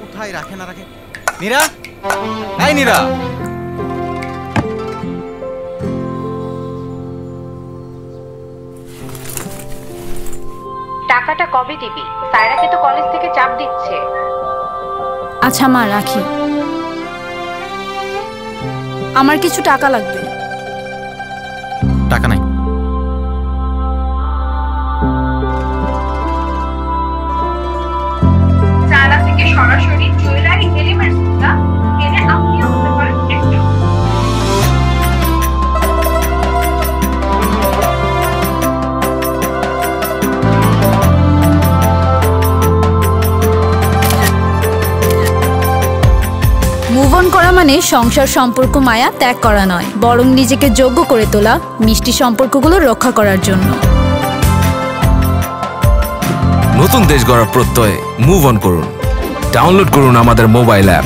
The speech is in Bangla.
কোথায় রাখে না রাখে। নীরা, এই নীরা, টাকাটা কবে দিবি? সায়রাকে তো কলেজ থেকে চাপ দিচ্ছে। আচ্ছা মা, রাখি। আমার কিছু টাকা লাগবে। টাকা নাই। সায়রা থেকে সরাসরি জুয়েলারি এলিমেন্টসটা কিনে আপনিও হতে পারেন একজন। মুভ অন করা মানে সংসার সম্পর্ক মায়া ত্যাগ করা নয়, বরং নিজেকে যোগ্য করে তোলা মিষ্টি সম্পর্কগুলো রক্ষা করার জন্য। নতুন দেশ গড়ার প্রত্যয়ে মুভ অন করুন। ডাউনলোড করুন আমাদের মোবাইল অ্যাপ।